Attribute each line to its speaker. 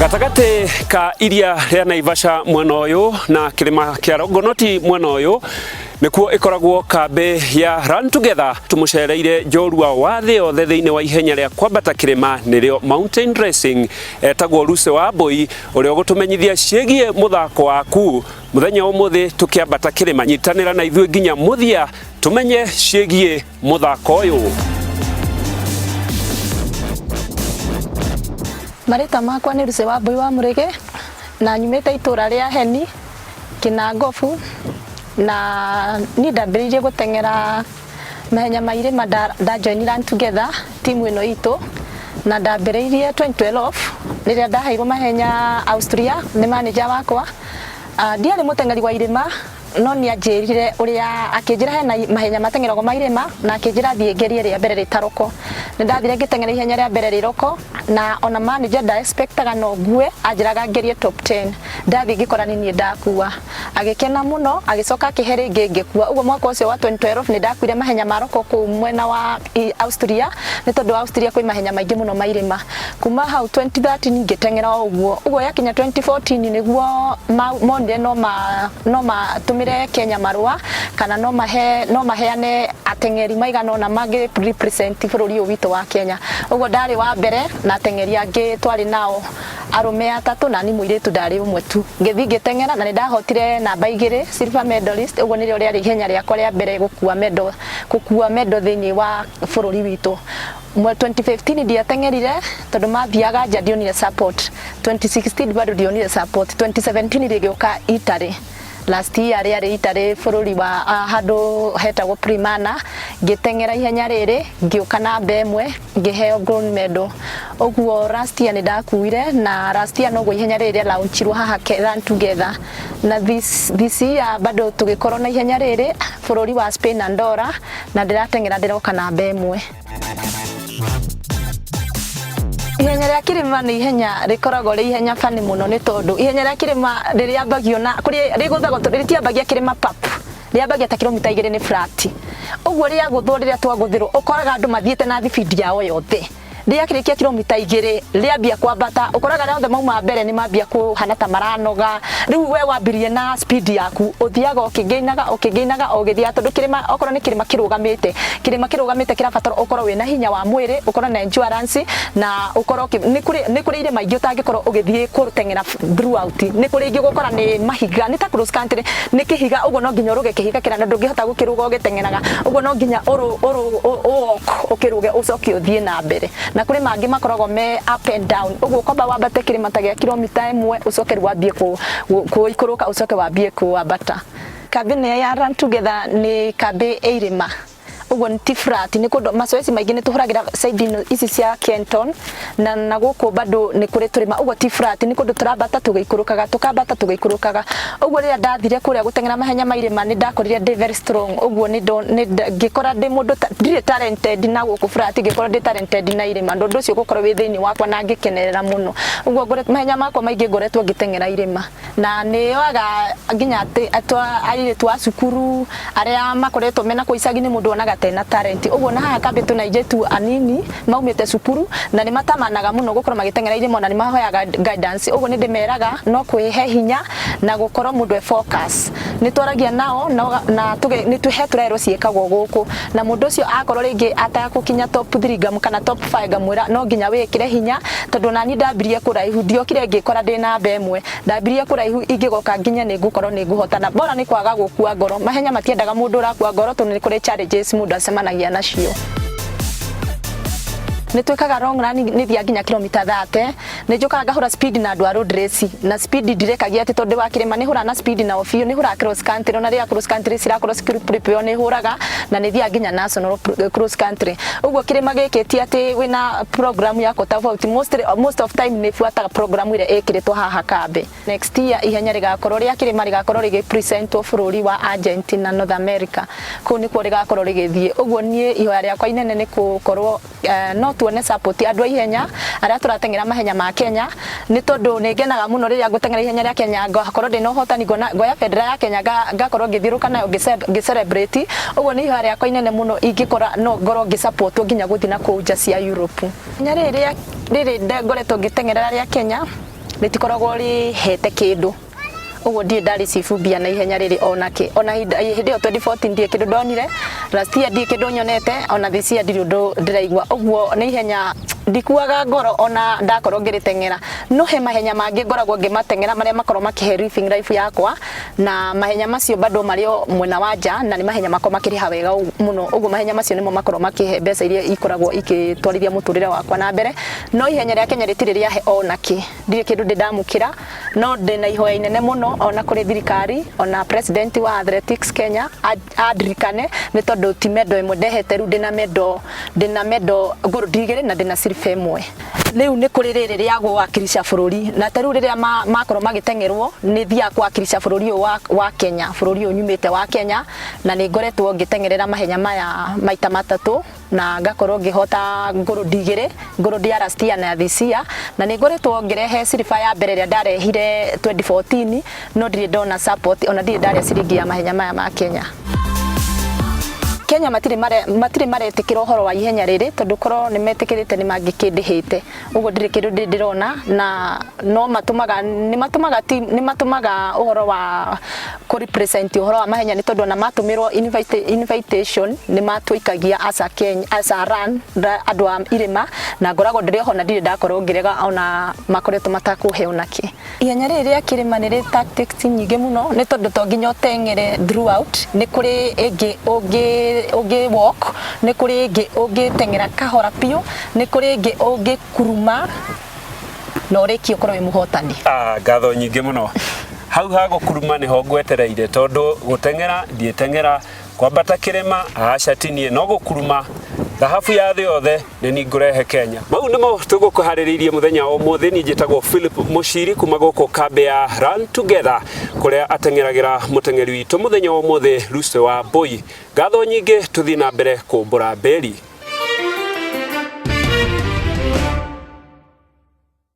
Speaker 1: Gatagati ka iria ria Naivasha mwena uyu na kirima kia Longonot mwena uyu nikuo ikoragwo kambe ya Run Together. Tumucereire njorua wa thi othe thiini wa ihenya ria kwambata kirima nirio mountain racing etagwo Lucy Wambui uria gutumenyithia ciegie muthako waku muthenya umuthi tukiambata kirima. Nyitanira na ithuĩ nginya muthia tumenye ciegie muthako uyu.
Speaker 2: Marita makwa ni Lucy Wambui wa Murege na nyumite itura ria Heni Kinangofu na ni ndambiririe gutengera mahenya mairima da join Run Together timu ino itu na ndambiririe 2012 riria ndaheirwo mahenya Austria ni manager wakwa. Ndiari mutengeri wa irima no ni anjirire uria akinjira hena mahenya matengeragwo mairima na akinjira thie ngerie ria mbere ritaroko. Ni ndathire ngitengera ihenya ria mbere riroko na ona manager da expectaga no ngue anjiraga ngerie top 10 ndathi ngikora ni ndakua agikena muno agicoka akiheri ngingikua. Ugo mwaka ucio wa 2012 ni ndakuire mahenya maroko ku mwena wa Austria ni tondu Austria kwi mahenya maingi muno mairima. Kuma hau 2013 ngitengera uguo yakinya 2014 niguo monde no ma tumire Kenya marua kana no maheane atengeri maigana ona magi represent bururi witu wa Kenya. Ugo ndari wa mbere na atengeri angi twari nao arume atatu na ni muiritu ndari umwe tu. Ngithi ngitengera na ni ndahotire namba 2 silver medalist. Ugo nirio riari ihenya riakwa ria mbere gukua medal thiini wa bururi witu. 2015 ndiatengerire tondu mathiaga nja ndionire support. 2016 bado ndionire support. 2017 rigioka Italy. Last year riari Italy bururi wa handu hetagwo Primana ngitengera ihenya riri ngioka namba 1 ngiheo gold medal. Oguo last year ni ndakuire na last year no ihenya riri launchirwo haha Run Together na this year bado tugikorwo na ihenya riri bururi wa Spain Andorra na ndiratengera ndiroka namba 1. Ihenya ria kirima ni ihenya rikoragwo ri ihenya fani muno ni tondu ihenya ria kirima ririambagio na kuri riguthagwo ritiambagia kirima pap riambagia ta kilomita 2 ni flat. Uguo ria guthwo riria twaguthirwo ukoraga andu mathiete na speed yao yothe ria kirikia kilomita 2 riambia kwambata ukoraga rionthe mauma mbere ni mambia kuhana ta maranoga. Riu we wambirie na speed yaku uthiaga ukigeinaga ugithia tondu kirima okorwo ni kirima kirugamite kirabatara ukorwo wina hinya wa mwiri ukorwo na endurance na ukorwo ni kuri ire maingi utangikorwo ugithie kurutengera throughout. Ni kuri ingi gukora ni mahiga ni ta cross country ni kihiga uguo no nginya uruge kihiga kira na ndungihota gukiruga ugitengeraga uguo no nginya ukiruge ucoki uthie na mbere na kuri mangi makoragwo me up and down. Uguo kwamba wambate kirima ta gia kilomita 1 ucoke wambie kuikuruka ucoke wambie kuambata. Kambi ya Run Together ni kambi irima uguo ni flat ni kundu mazoezi maingi ni tuhuragira side ici cia Kenton na guku bado ni kuri turima. Uguo ti flat ni kundu turambata tugiikurukaga tukambata tugiikurukaga. Uguo riria ndathire kuria gutengera mahenya mairima ni ndakorire ndi very strong. Uguo ni ngikora ndi mundu ndire talented na guku flat ngikora ndi talented na irima ndu ucio gukorwo wi thiini wakwa na ngikenerera muno. Uguo ngore mahenya makwa maingi ngoretwo ngitengera irima na ni waga nginya atwa airitu a cukuru aria makoretwo mena kuicagi ni mundu onaga tena talent. Uguo na haha kambi tunaijetu anini maumite cukuru na ni matamanaga muno gukorwo magitengera irima na ni mahoyaga guidance. Uguo ni ndimeraga no kwihe hinya na gukorwo mundu e focus. Ni twaragia nao na ni tuhe turero ciekagwo guku na mundu ucio akorwo ringi atakukinya top 3 gamu kana top 5 gamwira no nginya wikire hinya tondu nani ndambirie kuraihu ndiokire ngikora ndi namba 1 ndambirie kuraihu ingigoka nginya ni ngukorwo ni nguhotana bora ni kwaga gukua ngoro. Mahenya matiendaga mundu urakua ngoro tondu ni kuri challenges mundu acemanagia nacio. Ni twikaga long run ni thia nginya kilomita 30 ni njukaga ngahura speed na andu a road race na speed direkagia ati tondu wa kirima ni hura na speed na ofio ni hura cross country na ria cross country sira cross prepare ni huraga na ni thia nginya national cross country. Uguo kirima gikiti ati wina program yako tofauti most of time ni fuataga program ile ikiritwo haha kambi. Next year ihenya rigakorwo ria kirima rigakorwo rigipresentwo bururi wa Argentina North America ku ni ku rigakorwo rigithie. Uguo nie ihoya riakwa inene ni gukorwo no tuone support andu a ihenya aria turatengera mahenya ma Kenya ni tondu ni ngenaga muno riria ngutengera ihenya ria Kenya ngakorwo ndi no hotani ngoya federa ya Kenya ngakorwo ngithiruka nayo ngi-celebrate. Uguo ni ihoya riakwa inene muno ingikora no ngorwo ngi-support nginya guthi na kuu nja cia Europe. Ihenya riri ngoretwo ngitengera ria Kenya ritikoragwo rihete kindu uguo ndie ndari cibumbia na ihenya riri onake ona hindi yo 2014 ndie kindu ndonire last year ndie kindu nyonete ona this year ndiri undu ndiraigua uguo na ihenya ndikuaga ngoro ona ndakorwo ngiritengera no he mahenya mangi ngoragwo ngimatengera maria makorwo makihe living life yakwa na mahenya macio bado mario mwena wanja na ni mahenya makorwo makiriha wega muno uguo mahenya macio nimo makorwo makihe mbeca iria ikoragwo ikitwarithia muturire wakwa na mbere no ihenya ria Kenya ritiri ria he onaki ndire kindu ndamukira no ndina ihoya inene muno ona kuri thirikari ona president wa Athletics Kenya adirikane ni tondu ti medo imwe ndehete ru ndina medo gold igere na ndina femwe riu ni kuri riri ria gwakirisha bururi na taru riria makorwo magitengerwo ni thia gwakirisha bururi wa Kenya bururi unyumite wa Kenya na ni ngoretwo ngitengerera mahenya maya maita matatu na ngakorwo ngihota gold igere gold ya last year na this year na ni ngoretwo ngirehe silver ya mbere ria ndarehire 2014 no ndire ndona support ona ndire ndare ciringi ya mahenya maya ma Kenya. Kenya matire maretikira uhoro wa ihenya riri tondu korwo ni metikirite ni mangikindihite uguo ndire kindu ndirona na no matumaga uhoro wa ku represent uhoro wa mahenya ni tondu na matumirwo invitation ni matuikagia as a run andu a irima na ngoragwo ndire ho na ndire ndakorwo ngirega ona makoretwo matakuhe onaki ihenya riri ria kirima ni ri tactics nyingi muno ni tondu to nginya tengere throughout ni kuri oge walk ni kuri oge tengera kahora pio ni kuri oge kuruma no reki ukorwo muhotani
Speaker 1: ngatho nyingi muno hau hago kuruma ni ho ngwetereire tondu gutengera ndietengera kwambata kirima acatinie no gukuruma thahabu ya thi yothe ni ngurehe Kenya mau nimo tugukuhaririirie muthenya o muthi ni njitagwo Philip Mushiri kuma guku kambe ya Run Together kuria atengeragira mutengeri witu muthenya o muthi Luce wa Boy ngatho nyingi tuthi na mbere kumbura mberi.